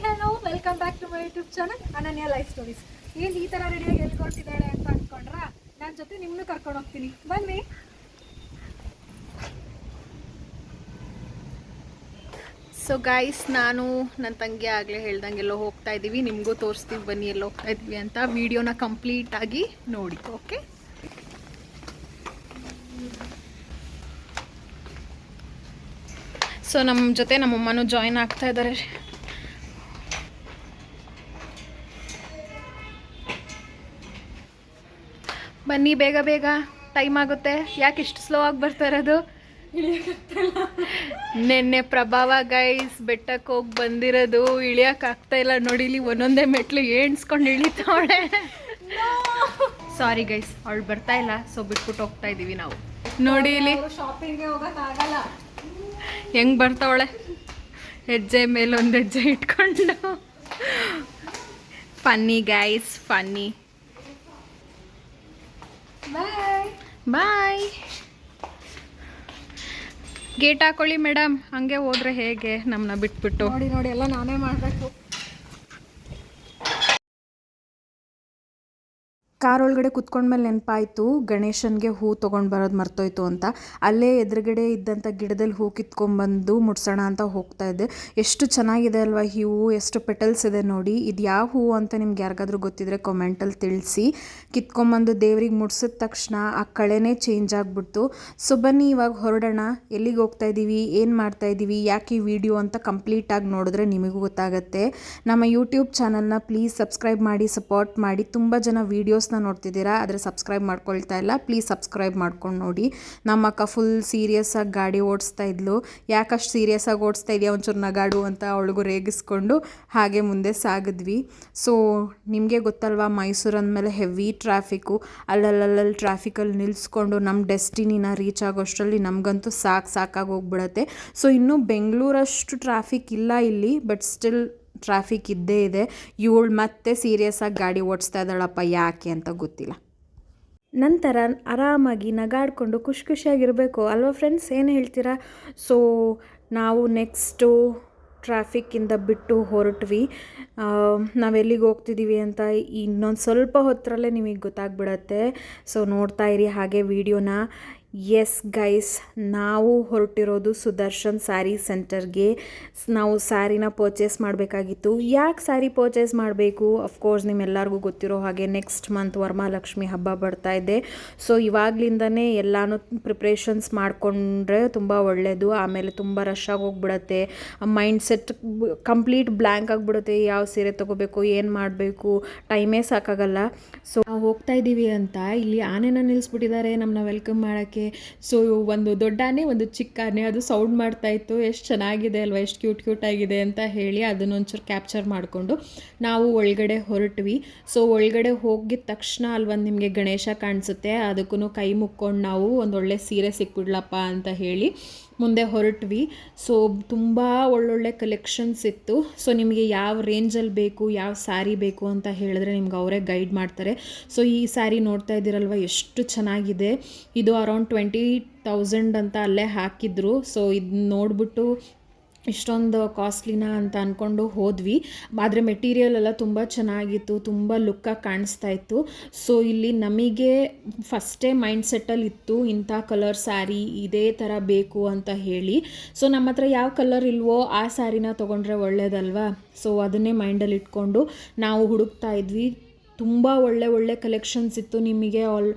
Hello welcome back to my YouTube channel Ananya life stories. ಏನು ಈ ಥರ ರೆಡಿಯಾಗಿ ಎಲ್ಲಿ ಕೊಡ್ತಿದ್ದಾಳೆ ಅಂತ ಅಂದ್ಕೊಂಡ್ರಾ? ನನ್ನ ಜೊತೆ ನಿಮ್ಮನ್ನು ಕರ್ಕೊಂಡು ಹೋಗ್ತೀನಿ, ಬನ್ನಿ. ಸೊ ಗೈಸ್, ನಾನು ನನ್ನ ತಂಗಿ ಆಗಲೇ ಹೇಳ್ದಂಗೆ ಎಲ್ಲೋ ಹೋಗ್ತಾ ಇದ್ದೀವಿ. ನಿಮಗೂ ತೋರಿಸ್ತೀವಿ, ಬನ್ನಿ ಎಲ್ಲೋ ಹೋಗ್ತಾ ಇದ್ವಿ ಅಂತ. ವಿಡಿಯೋನ ಕಂಪ್ಲೀಟಾಗಿ ನೋಡಿ, ಓಕೆ? ಸೊ ನಮ್ಮ ಜೊತೆ ನಮ್ಮಮ್ಮನೂ ಜಾಯಿನ್ ಆಗ್ತಾ ಇದ್ದಾರೆ. ಬನ್ನಿ ಬೇಗ ಬೇಗ, ಟೈಮ್ ಆಗುತ್ತೆ. ಯಾಕೆ ಇಷ್ಟು ಸ್ಲೋ ಆಗಿ ಬರ್ತಾ ಇರೋದು? ನಿನ್ನೆ ಪ್ರಭಾವ ಗೈಸ್ ಬೆಟ್ಟಕ್ಕೆ ಹೋಗಿ ಬಂದಿರೋದು, ಇಳಿಯೋಕ್ಕಾಗ್ತಾ ಇಲ್ಲ. ನೋಡಿಲಿ ಒಂದೊಂದೇ ಮೆಟ್ಲು ಏಣ್ಸ್ಕೊಂಡು ಇಳಿತಾವಳೆ. ಸಾರಿ ಗೈಸ್, ಅವಳು ಬರ್ತಾ ಇಲ್ಲ, ಸೊ ಬಿಟ್ಬಿಟ್ಟು ಹೋಗ್ತಾ ಇದ್ದೀವಿ ನಾವು. ನೋಡಿ ಇಲ್ಲಿ ಶಾಪಿಂಗ್ಗೆ ಹೋಗೋಕ್ಕಾಗಲ್ಲ, ಹೆಂಗೆ ಬರ್ತಾವಳೆ, ಹೆಜ್ಜೆ ಮೇಲೆ ಒಂದು ಹೆಜ್ಜೆ ಇಟ್ಕೊಂಡು. Funny guys, funny. Bye bye. Gate ಹಾಕೊಳ್ಳಿ ಮೇಡಮ್, ಹಂಗೆ ಹೋದ್ರೆ ಹೇಗೆ ನಮ್ಮನ್ನ ಬಿಟ್ಬಿಟ್ಟು? ನೋಡಿ ನೋಡಿ, ಎಲ್ಲ ನಾನೇ ಮಾಡಬೇಕು. ಕಾರ್ ಒಳಗಡೆ ಕುತ್ಕೊಂಡ್ಮೇಲೆ ನೆನಪಾಯಿತು, ಗಣೇಶನಿಗೆ ಹೂ ತೊಗೊಂಡು ಬರೋದು ಮರ್ತೋಯ್ತು ಅಂತ. ಅಲ್ಲೇ ಎದುರುಗಡೆ ಇದ್ದಂಥ ಗಿಡದಲ್ಲಿ ಹೂ ಕಿತ್ಕೊಂಡ್ಬಂದು ಮುಡ್ಸೋಣ ಅಂತ ಹೋಗ್ತಾ ಇದ್ದೆ. ಎಷ್ಟು ಚೆನ್ನಾಗಿದೆ ಅಲ್ವಾ ಈ ಹೂವು, ಎಷ್ಟು ಪೆಟಲ್ಸ್ ಇದೆ ನೋಡಿ. ಇದು ಯಾವ ಹೂವು ಅಂತ ನಿಮ್ಗೆ ಯಾರಿಗಾದ್ರೂ ಗೊತ್ತಿದ್ರೆ ಕಾಮೆಂಟಲ್ಲಿ ತಿಳಿಸಿ. ಕಿತ್ಕೊಂಡ್ಬಂದು ದೇವ್ರಿಗೆ ಮುಡ್ಸಿದ ತಕ್ಷಣ ಆ ಕಳೆನೇ ಚೇಂಜ್ ಆಗಿಬಿಡ್ತು. ಸೊ ಬನ್ನಿ ಇವಾಗ ಹೊರಡೋಣ. ಎಲ್ಲಿಗೆ ಹೋಗ್ತಾ ಇದ್ದೀವಿ, ಏನು ಮಾಡ್ತಾ ಇದ್ದೀವಿ, ಯಾಕೆ ಈ ವಿಡಿಯೋ ಅಂತ ಕಂಪ್ಲೀಟಾಗಿ ನೋಡಿದ್ರೆ ನಿಮಗೂ ಗೊತ್ತಾಗುತ್ತೆ. ನಮ್ಮ ಯೂಟ್ಯೂಬ್ ಚಾನಲ್ನ ಪ್ಲೀಸ್ ಸಬ್ಸ್ಕ್ರೈಬ್ ಮಾಡಿ, ಸಪೋರ್ಟ್ ಮಾಡಿ. ತುಂಬ ಜನ ವೀಡಿಯೋಸ್ನ ನೋಡ್ತಿದ್ದೀರಾ, ಆದರೆ ಸಬ್ಸ್ಕ್ರೈಬ್ ಮಾಡ್ಕೊಳ್ತಾ ಇಲ್ಲ. ಪ್ಲೀಸ್ ಸಬ್ಸ್ಕ್ರೈಬ್ ಮಾಡ್ಕೊಂಡು ನೋಡಿ. ನಮ್ಮ ಅಕ್ಕ ಫುಲ್ ಸೀರಿಯಸ್ಸಾಗಿ ಗಾಡಿ ಓಡಿಸ್ತಾ ಇದ್ಲು. ಯಾಕಷ್ಟು ಸೀರಿಯಸ್ಸಾಗಿ ಓಡಿಸ್ತಾ ಇದೆಯಾ, ಒಂಚೂರು ನಗಾಡು ಅಂತ ಅವಳಿಗೂ ರೇಗಿಸ್ಕೊಂಡು ಹಾಗೆ ಮುಂದೆ ಸಾಗಿದ್ವಿ. ಸೊ ನಿಮಗೆ ಗೊತ್ತಲ್ವಾ, ಮೈಸೂರು ಅಂದಮೇಲೆ ಹೆವಿ ಟ್ರಾಫಿಕ್ಕು. ಅಲ್ಲಲ್ಲಿ ಟ್ರಾಫಿಕಲ್ಲಿ ನಿಲ್ಲಿಸ್ಕೊಂಡು ನಮ್ಮ ಡೆಸ್ಟಿನಿನ ರೀಚ್ ಆಗೋಷ್ಟರಲ್ಲಿ ನಮಗಂತೂ ಸಾಕಾಗಿ ಹೋಗ್ಬಿಡತ್ತೆ. ಸೊ ಇನ್ನೂ ಬೆಂಗಳೂರಷ್ಟು ಟ್ರಾಫಿಕ್ ಇಲ್ಲ ಇಲ್ಲಿ, ಬಟ್ ಸ್ಟಿಲ್ ಟ್ರಾಫಿಕ್ ಇದ್ದೇ ಇದೆ. ಇವಳು ಮತ್ತೆ ಸೀರಿಯಸ್ಸಾಗಿ ಗಾಡಿ ಓಡಿಸ್ತಾ ಇದ್ದಾಳಪ್ಪ, ಯಾಕೆ ಅಂತ ಗೊತ್ತಿಲ್ಲ. ನಂತರ ಆರಾಮಾಗಿ ನಗಾಡಿಕೊಂಡು ಖುಷಿಯಾಗಿರಬೇಕು ಅಲ್ವಾ ಫ್ರೆಂಡ್ಸ್, ಏನು ಹೇಳ್ತೀರಾ? ಸೊ ನಾವು ನೆಕ್ಸ್ಟು ಟ್ರಾಫಿಕ್ಕಿಂದ ಬಿಟ್ಟು ಹೊರಟ್ವಿ. ನಾವೆಲ್ಲಿಗೆ ಹೋಗ್ತಿದ್ದೀವಿ ಅಂತ ಇನ್ನೊಂದು ಸ್ವಲ್ಪ ಹೊತ್ತರಲ್ಲೇ ನಿಮಗೆ ಗೊತ್ತಾಗ್ಬಿಡತ್ತೆ. ಸೊ ನೋಡ್ತಾ ಇರಿ ಹಾಗೆ ವಿಡಿಯೋನ. ಎಸ್ ಗೈಸ್, ನಾವು ಹೊರಟಿರೋದು ಸುದರ್ಶನ್ ಸ್ಯಾರಿ ಸೆಂಟರ್ಗೆ. ನಾವು ಸ್ಯಾರಿನ ಪರ್ಚೇಸ್ ಮಾಡಬೇಕಾಗಿತ್ತು. ಯಾಕೆ ಸ್ಯಾರಿ ಪರ್ಚೇಸ್ ಮಾಡಬೇಕು? ಅಫ್ಕೋರ್ಸ್ ನಿಮ್ಮೆಲ್ಲರಿಗೂ ಗೊತ್ತಿರೋ ಹಾಗೆ ನೆಕ್ಸ್ಟ್ ಮಂತ್ ವರಮಹಾಲಕ್ಷ್ಮಿ ಹಬ್ಬ ಬರ್ತಾ ಇದೆ. ಸೊ ಇವಾಗಲಿಂದನೇ ಎಲ್ಲನೂ ಪ್ರಿಪ್ರೇಷನ್ಸ್ ಮಾಡಿಕೊಂಡ್ರೆ ತುಂಬ ಒಳ್ಳೆಯದು. ಆಮೇಲೆ ತುಂಬ ರಶ್ ಆಗಿ ಹೋಗ್ಬಿಡತ್ತೆ, ಮೈಂಡ್ ಸೆಟ್ ಕಂಪ್ಲೀಟ್ ಬ್ಲ್ಯಾಂಕ್ ಆಗಿಬಿಡುತ್ತೆ. ಯಾವ ಸೀರೆ ತೊಗೋಬೇಕು, ಏನು ಮಾಡಬೇಕು, ಟೈಮೇ ಸಾಕಾಗಲ್ಲ. ಸೊ ನಾವು ಹೋಗ್ತಾ ಇದ್ದೀವಿ ಅಂತ ಇಲ್ಲಿ ಆನೆನ ನಿಲ್ಲಿಸ್ಬಿಟ್ಟಿದ್ದಾರೆ ನಮ್ಮನ್ನ ವೆಲ್ಕಮ್ ಮಾಡೋಕ್ಕೆ. ಸೊ ಒಂದು ದೊಡ್ಡ ಆನೆ, ಒಂದು ಚಿಕ್ಕ ಆನೆ, ಅದು ಸೌಂಡ್ ಮಾಡ್ತಾ ಇತ್ತು. ಎಷ್ಟು ಚೆನ್ನಾಗಿದೆ ಅಲ್ವಾ, ಎಷ್ಟು ಕ್ಯೂಟ್ ಆಗಿದೆ ಅಂತ ಹೇಳಿ ಅದನ್ನೊಂಚೂರು ಕ್ಯಾಪ್ಚರ್ ಮಾಡಿಕೊಂಡು ನಾವು ಒಳಗಡೆ ಹೊರಟ್ವಿ. ಸೊ ಒಳಗಡೆ ಹೋಗಿದ ತಕ್ಷಣ ಅಲ್ಲಿ ನಿಮಗೆ ಗಣೇಶ ಕಾಣಿಸುತ್ತೆ. ಅದಕ್ಕೂ ಕೈ ಮುಕ್ಕೊಂಡು ನಾವು ಒಂದೊಳ್ಳೆ ಸೀರೆ ಸಿಕ್ಬಿಡ್ಲಪ್ಪ ಅಂತ ಹೇಳಿ ಮುಂದೆ ಹೊರಟ್ವಿ. ಸೊ ತುಂಬ ಒಳ್ಳೊಳ್ಳೆ ಕಲೆಕ್ಷನ್ಸ್ ಇತ್ತು. ಸೊ ನಿಮಗೆ ಯಾವ ರೇಂಜಲ್ಲಿ ಬೇಕು, ಯಾವ ಸ್ಯಾರಿ ಬೇಕು ಅಂತ ಹೇಳಿದ್ರೆ ನಿಮ್ಗೆ ಅವರೇ ಗೈಡ್ ಮಾಡ್ತಾರೆ. ಸೊ ಈ ಸ್ಯಾರಿ ನೋಡ್ತಾ ಇದ್ದೀರಲ್ವ, ಎಷ್ಟು ಚೆನ್ನಾಗಿದೆ. ಇದು ಅರೌಂಡ್ 20,000 ಅಂತ ಅಲ್ಲೇ ಹಾಕಿದ್ರು. ಸೊ ಇದು ನೋಡಿಬಿಟ್ಟು ಇಷ್ಟೊಂದು ಕಾಸ್ಟ್ಲಿನಾ ಅಂತ ಅಂದ್ಕೊಂಡು ಹೋದ್ವಿ. ಆದರೆ ಮೆಟೀರಿಯಲ್ ಎಲ್ಲ ತುಂಬ ಚೆನ್ನಾಗಿತ್ತು, ತುಂಬ ಲುಕ್ಕಾಗಿ ಕಾಣಿಸ್ತಾ ಇತ್ತು. ಸೊ ಇಲ್ಲಿ ನಮಗೆ ಫಸ್ಟೇ ಮೈಂಡ್ ಸೆಟ್ಟಲ್ಲಿ ಇತ್ತು ಇಂಥ ಕಲರ್ ಸ್ಯಾರಿ ಇದೇ ಥರ ಬೇಕು ಅಂತ ಹೇಳಿ. ಸೊ ನಮ್ಮ ಹತ್ರ ಯಾವ ಕಲರ್ ಇಲ್ವೋ ಆ ಸ್ಯಾರಿನ ತೊಗೊಂಡ್ರೆ ಒಳ್ಳೇದಲ್ವಾ. ಸೊ ಅದನ್ನೇ ಮೈಂಡಲ್ಲಿ ಇಟ್ಕೊಂಡು ನಾವು ಹುಡುಕ್ತಾ ಇದ್ವಿ. ತುಂಬ ಒಳ್ಳೆ ಕಲೆಕ್ಷನ್ಸ್ ಇತ್ತು. ನಿಮಗೆ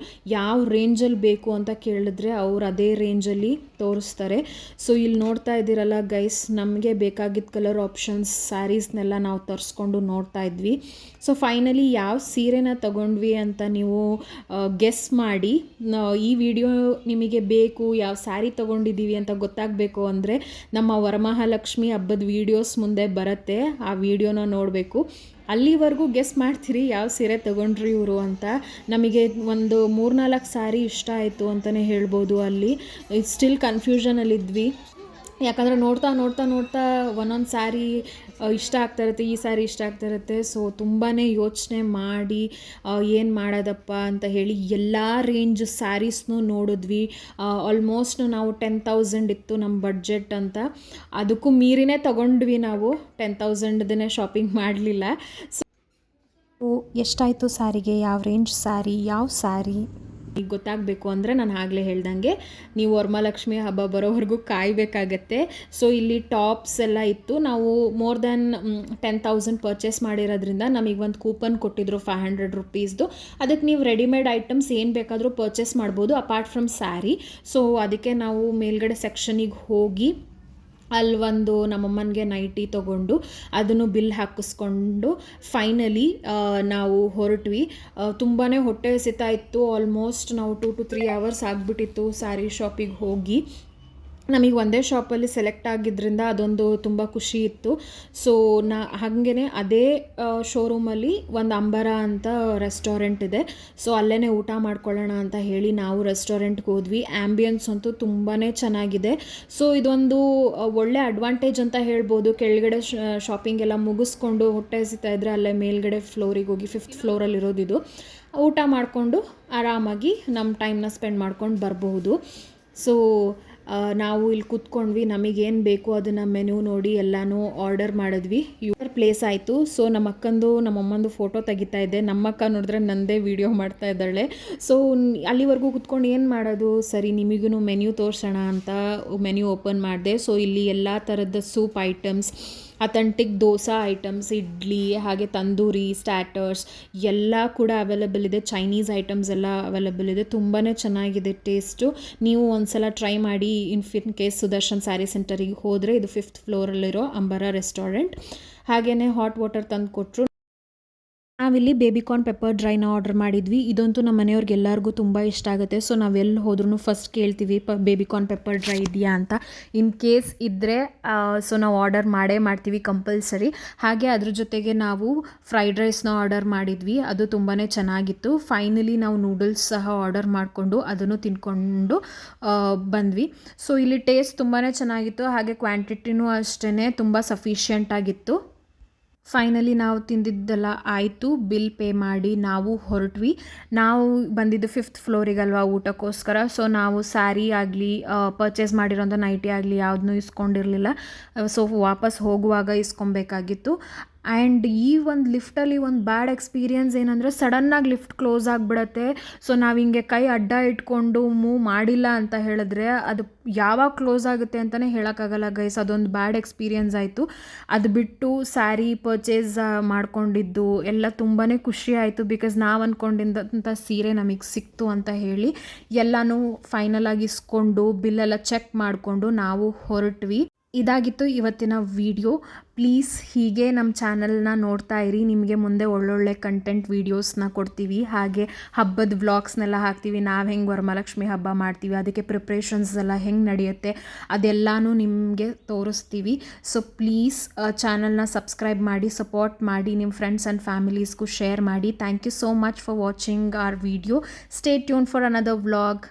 ಯಾವ ರೇಂಜಲ್ಲಿ ಬೇಕು ಅಂತ ಕೇಳಿದ್ರೆ ಅವ್ರು ಅದೇ ರೇಂಜಲ್ಲಿ ತೋರಿಸ್ತಾರೆ. ಸೊ ಇಲ್ಲಿ ನೋಡ್ತಾ ಇದ್ದೀರಲ್ಲ ಗೈಸ್, ನಮಗೆ ಬೇಕಾಗಿದ್ದ ಕಲರ್ ಆಪ್ಷನ್ಸ್ ಸ್ಯಾರೀಸ್ನೆಲ್ಲ ನಾವು ತರಿಸ್ಕೊಂಡು ನೋಡ್ತಾ ಇದ್ವಿ. ಸೊ ಫೈನಲಿ ಯಾವ ಸೀರೆನ ತಗೊಂಡ್ವಿ ಅಂತ ನೀವು ಗೆಸ್ ಮಾಡಿ. ಈ ವಿಡಿಯೋ ನಿಮಗೆ ಬೇಕು, ಯಾವ ಸ್ಯಾರಿ ತೊಗೊಂಡಿದ್ದೀವಿ ಅಂತ ಗೊತ್ತಾಗಬೇಕು ಅಂದರೆ ನಮ್ಮ ವರಮಹಾಲಕ್ಷ್ಮಿ ಹಬ್ಬದ ವೀಡಿಯೋಸ್ ಮುಂದೆ ಬರುತ್ತೆ, ಆ ವಿಡಿಯೋನ ನೋಡಬೇಕು. ಅಲ್ಲಿವರೆಗೂ ಗೆಸ್ ಮಾಡ್ತೀರಿ ಯಾವ ಸೀರೆ ತೊಗೊಂಡ್ರಿ ಇವರು ಅಂತ. ನಮಗೆ ಒಂದು 3-4 ಸ್ಯಾರಿ ಇಷ್ಟ ಆಯಿತು ಅಂತಲೇ ಹೇಳ್ಬೋದು. ಅಲ್ಲಿ ಸ್ಟಿಲ್ ಕನ್ಫ್ಯೂಷನಲ್ಲಿದ್ವಿ. ಯಾಕಂದರೆ ನೋಡ್ತಾ ನೋಡ್ತಾ ನೋಡ್ತಾ ಒಂದೊಂದು ಸ್ಯಾರಿ ಇಷ್ಟ ಆಗ್ತಾ ಇರುತ್ತೆ, ಈ ಸ್ಯಾರಿ ಇಷ್ಟ ಆಗ್ತಾ ಇರುತ್ತೆ. ಸೊ ತುಂಬಾ ಯೋಚನೆ ಮಾಡಿ ಏನು ಮಾಡೋದಪ್ಪ ಅಂತ ಹೇಳಿ ಎಲ್ಲ ರೇಂಜ್ ಸ್ಯಾರೀಸ್ನೂ ನೋಡಿದ್ವಿ. ಆಲ್ಮೋಸ್ಟ್ ನಾವು 10,000 ಇತ್ತು ನಮ್ಮ ಬಡ್ಜೆಟ್ ಅಂತ. ಅದಕ್ಕೂ ಮೀರಿನೇ ತೊಗೊಂಡ್ವಿ ನಾವು. 10,000 ಶಾಪಿಂಗ್ ಮಾಡಲಿಲ್ಲ. ಸೊ ಎಷ್ಟಾಯಿತು ಸ್ಯಾರಿಗೆ, ಯಾವ ರೇಂಜ್ ಸ್ಯಾರಿ, ಯಾವ ಸ್ಯಾರಿ ಈಗ ಗೊತ್ತಾಗಬೇಕು ಅಂದರೆ ನಾನು ಆಗಲೇ ಹೇಳ್ದಂಗೆ ನೀವು ವರಮಹಾಲಕ್ಷ್ಮಿ ಹಬ್ಬ ಬರೋವರೆಗೂ ಕಾಯಬೇಕಾಗತ್ತೆ. ಸೊ ಇಲ್ಲಿ ಟಾಪ್ಸ್ ಎಲ್ಲ ಇತ್ತು. ನಾವು ಮೋರ್ ದ್ಯಾನ್ 10,000 ಪರ್ಚೇಸ್ ಮಾಡಿರೋದ್ರಿಂದ ನಮಗೆ ಒಂದು ಕೂಪನ್ ಕೊಟ್ಟಿದ್ರು 500 ರುಪೀಸ್ದು. ಅದಕ್ಕೆ ನೀವು ರೆಡಿಮೇಡ್ ಐಟಮ್ಸ್ ಏನು ಬೇಕಾದರೂ ಪರ್ಚೇಸ್ ಮಾಡ್ಬೋದು ಅಪಾರ್ಟ್ ಫ್ರಮ್ ಸ್ಯಾರಿ. ಸೊ ಅದಕ್ಕೆ ನಾವು ಮೇಲ್ಗಡೆ ಸೆಕ್ಷನಿಗೆ ಹೋಗಿ ಅಲ್ಲಿ ಒಂದು ನಮ್ಮಮ್ಮನಿಗೆ ನೈಟಿ ತೊಗೊಂಡು ಅದನ್ನು ಬಿಲ್ ಹಾಕಿಸ್ಕೊಂಡು ಫೈನಲಿ ನಾವು ಹೊರಟ್ವಿ. ತುಂಬಾ ಹೊಟ್ಟೆ ಹಸಿತಾ ಇತ್ತು. ಆಲ್ಮೋಸ್ಟ್ ನಾವು 2 to 3 hours ಆಗಿಬಿಟ್ಟಿತ್ತು ಸ್ಯಾರಿ ಶಾಪಿಗೆ ಹೋಗಿ. ನಮಗೆ ಒಂದೇ ಶಾಪಲ್ಲಿ ಸೆಲೆಕ್ಟ್ ಆಗಿದ್ದರಿಂದ ಅದೊಂದು ತುಂಬ ಖುಷಿ ಇತ್ತು. ಸೊ ಹಾಗೇ ಅದೇ ಶೋರೂಮಲ್ಲಿ ಒಂದು ಅಂಬರ ಅಂತ ರೆಸ್ಟೋರೆಂಟ್ ಇದೆ. ಸೊ ಅಲ್ಲೇ ಊಟ ಮಾಡ್ಕೊಳ್ಳೋಣ ಅಂತ ಹೇಳಿ ನಾವು ರೆಸ್ಟೋರೆಂಟ್ಗೆ ಹೋದ್ವಿ. ಆ್ಯಂಬಿಯನ್ಸ್ ಅಂತೂ ತುಂಬಾ ಚೆನ್ನಾಗಿದೆ. ಸೊ ಇದೊಂದು ಒಳ್ಳೆ ಅಡ್ವಾಂಟೇಜ್ ಅಂತ ಹೇಳ್ಬೋದು. ಕೆಳಗಡೆ ಶಾಪಿಂಗ್ ಎಲ್ಲ ಮುಗಿಸ್ಕೊಂಡು ಹೊಟ್ಟೆ ಹಸಿತಾ ಇದ್ದರೆ ಅಲ್ಲೇ ಮೇಲ್ಗಡೆ ಫ್ಲೋರಿಗೆ ಹೋಗಿ 5th ಫ್ಲೋರಲ್ಲಿರೋದು ಇದು. ಊಟ ಮಾಡಿಕೊಂಡು ಆರಾಮಾಗಿ ನಮ್ಮ ಟೈಮ್ನ ಸ್ಪೆಂಡ್ ಮಾಡ್ಕೊಂಡು ಬರಬಹುದು. ಸೊ ನಾವು ಇಲ್ಲಿ ಕೂತ್ಕೊಂಡ್ವಿ. ನಮಗೇನು ಬೇಕು ಅದನ್ನು ಮೆನ್ಯೂ ನೋಡಿ ಎಲ್ಲನೂ ಆರ್ಡರ್ ಮಾಡಿದ್ವಿ. ಪ್ಲೇಸ್ ಆಯಿತು. ಸೊ ನಮ್ಮ ಅಕ್ಕಂದು ನಮ್ಮಮ್ಮಂದು ಫೋಟೋ ತೆಗಿತಾ ಇದ್ದೆ. ನಮ್ಮಕ್ಕ ನೋಡಿದ್ರೆ ನನ್ನದೇ ವೀಡಿಯೋ ಮಾಡ್ತಾ ಇದ್ದಾಳೆ. ಸೊ ಅಲ್ಲಿವರೆಗೂ ಕೂತ್ಕೊಂಡು ಏನು ಮಾಡೋದು, ಸರಿ ನಿಮಗೂ ಮೆನ್ಯೂ ತೋರಿಸೋಣ ಅಂತ ಮೆನ್ಯೂ ಓಪನ್ ಮಾಡಿದೆ. ಸೊ ಇಲ್ಲಿ ಎಲ್ಲ ಥರದ soup items, authentic dosa items, idli, ಹಾಗೆ ತಂದೂರಿ, ಸ್ಟಾರ್ಟರ್ಸ್ ಎಲ್ಲ ಕೂಡ ಅವೈಲೇಬಲ್ ಇದೆ. ಚೈನೀಸ್ ಐಟಮ್ಸ್ ಎಲ್ಲ ಅವೈಲೇಬಲ್ ಇದೆ. ತುಂಬಾ ಚೆನ್ನಾಗಿದೆ ಟೇಸ್ಟು. ನೀವು ಒಂದ್ಸಲ ಟ್ರೈ ಮಾಡಿ. ಇನ್ ಕೇಸ್ ಸುದರ್ಶನ್ ಸ್ಯಾರಿ ಸೆಂಟರಿಗೆ ಹೋದರೆ ಇದು 5th ಫ್ಲೋರಲ್ಲಿರೋ ಅಂಬರ ರೆಸ್ಟೋರೆಂಟ್. ಹಾಗೆಯೇ ಹಾಟ್ ವಾಟರ್ ತಂದು ಕೊಟ್ಟರು. ನಾವಿಲ್ಲಿ ಬೇಬಿಕಾರ್ನ್ ಪೆಪ್ಪರ್ ಡ್ರೈನ ಆರ್ಡರ್ ಮಾಡಿದ್ವಿ. ಇದಂತೂ ನಮ್ಮ ಮನೆಯವ್ರಿಗೆ ಎಲ್ಲರಿಗೂ ತುಂಬ ಇಷ್ಟ ಆಗುತ್ತೆ. ಸೊ ನಾವೆಲ್ಲಿ ಹೋದ್ರೂ ಫಸ್ಟ್ ಕೇಳ್ತೀವಿ ಬೇಬಿಕಾರ್ನ್ ಪೆಪ್ಪರ್ ಡ್ರೈ ಇದೆಯಾ ಅಂತ. ಇನ್ ಕೇಸ್ ಇದ್ದರೆ ಸೊ ನಾವು ಆರ್ಡರ್ ಮಾಡ್ತೀವಿ ಕಂಪಲ್ಸರಿ. ಹಾಗೆ ಅದ್ರ ಜೊತೆಗೆ ನಾವು ಫ್ರೈಡ್ ರೈಸ್ನ ಆರ್ಡರ್ ಮಾಡಿದ್ವಿ. ಅದು ತುಂಬಾ ಚೆನ್ನಾಗಿತ್ತು. ಫೈನಲಿ ನಾವು ನೂಡಲ್ಸ್ ಸಹ ಆರ್ಡರ್ ಮಾಡಿಕೊಂಡು ಅದನ್ನು ತಿನ್ಕೊಂಡು ಬಂದ್ವಿ. ಸೊ ಇಲ್ಲಿ ಟೇಸ್ಟ್ ತುಂಬಾ ಚೆನ್ನಾಗಿತ್ತು. ಹಾಗೆ ಕ್ವಾಂಟಿಟಿನೂ ಅಷ್ಟೇ ತುಂಬ ಸಫಿಷಿಯೆಂಟ್ ಆಗಿತ್ತು. ಫೈನಲಿ ನಾವು ತಿಂದಿದ್ದೆಲ್ಲ ಆಯಿತು. ಬಿಲ್ ಪೇ ಮಾಡಿ ನಾವು ಹೊರಟ್ವಿ. ನಾವು ಬಂದಿದ್ದು 5th ಫ್ಲೋರಿಗಲ್ವಾ ಊಟಕ್ಕೋಸ್ಕರ. ಸೊ ನಾವು ಸ್ಯಾರಿ ಆಗಲಿ ಪರ್ಚೇಸ್ ಮಾಡಿರೋಂಥ ನೈಟಿ ಆಗಲಿ ಯಾವುದನ್ನೂ ಇಸ್ಕೊಂಡಿರಲಿಲ್ಲ. ಸೊ ವಾಪಸ್ ಹೋಗುವಾಗ ಇಸ್ಕೊಬೇಕಾಗಿತ್ತು. ಆ್ಯಂಡ್ ಈ ಒಂದು ಲಿಫ್ಟಲ್ಲಿ ಒಂದು ಬ್ಯಾಡ್ ಎಕ್ಸ್ಪೀರಿಯನ್ಸ್ ಏನಂದರೆ ಸಡನ್ನಾಗಿ ಲಿಫ್ಟ್ ಕ್ಲೋಸ್ ಆಗಿಬಿಡತ್ತೆ. ಸೊ ನಾವು ಹಿಂಗೆ ಕೈ ಅಡ್ಡ ಇಟ್ಕೊಂಡು ಮೂವ್ ಮಾಡಿಲ್ಲ ಅಂತ ಹೇಳಿದ್ರೆ ಅದು ಯಾವಾಗ ಕ್ಲೋಸ್ ಆಗುತ್ತೆ ಅಂತಲೇ ಹೇಳೋಕ್ಕಾಗಲ್ಲ ಗೈಸ್. ಅದೊಂದು ಬ್ಯಾಡ್ ಎಕ್ಸ್ಪೀರಿಯನ್ಸ್ ಆಯಿತು. ಅದು ಬಿಟ್ಟು ಸ್ಯಾರಿ ಪರ್ಚೇಸ್ ಮಾಡ್ಕೊಂಡಿದ್ದು ಎಲ್ಲ ತುಂಬಾ ಖುಷಿ ಆಯಿತು. ಬಿಕಾಸ್ ನಾವು ಅಂದ್ಕೊಂಡಿದ್ದಂಥ ಸೀರೆ ನಮಗೆ ಸಿಕ್ತು ಅಂತ ಹೇಳಿ ಎಲ್ಲನೂ ಫೈನಲ್ ಆಗಿ ಇಸ್ಕೊಂಡು ಬಿಲ್ಲೆಲ್ಲ ಚೆಕ್ ಮಾಡಿಕೊಂಡು ನಾವು ಹೊರಟ್ವಿ. ಇದಾಗಿತ್ತು ಇವತ್ತಿನ ವಿಡಿಯೋ. ಪ್ಲೀಸ್ ಹೀಗೆ ನಮ್ಮ ಚಾನಲ್ನ ನೋಡ್ತಾ ಇರಿ. ನಿಮಗೆ ಮುಂದೆ ಒಳ್ಳೊಳ್ಳೆ ಕಂಟೆಂಟ್ ವೀಡಿಯೋಸ್ನ ಕೊಡ್ತೀವಿ. ಹಾಗೆ ಹಬ್ಬದ ವ್ಲಾಗ್ಸ್ನೆಲ್ಲ ಹಾಕ್ತೀವಿ. ನಾವು ಹೆಂಗೆ ವರಮಹಾಲಕ್ಷ್ಮಿ ಹಬ್ಬ ಮಾಡ್ತೀವಿ, ಅದಕ್ಕೆ ಪ್ರಿಪ್ರೇಷನ್ಸ್ ಎಲ್ಲ ಹೆಂಗೆ ನಡೆಯುತ್ತೆ ಅದೆಲ್ಲನೂ ನಿಮಗೆ ತೋರಿಸ್ತೀವಿ. ಸೊ ಪ್ಲೀಸ್ ಚಾನಲ್ನ ಸಬ್ಸ್ಕ್ರೈಬ್ ಮಾಡಿ, ಸಪೋರ್ಟ್ ಮಾಡಿ, ನಿಮ್ಮ ಫ್ರೆಂಡ್ಸ್ ಆ್ಯಂಡ್ ಫ್ಯಾಮಿಲೀಸ್ಗೂ ಶೇರ್ ಮಾಡಿ. Thank you so much for watching our video. Stay tune for another vlog.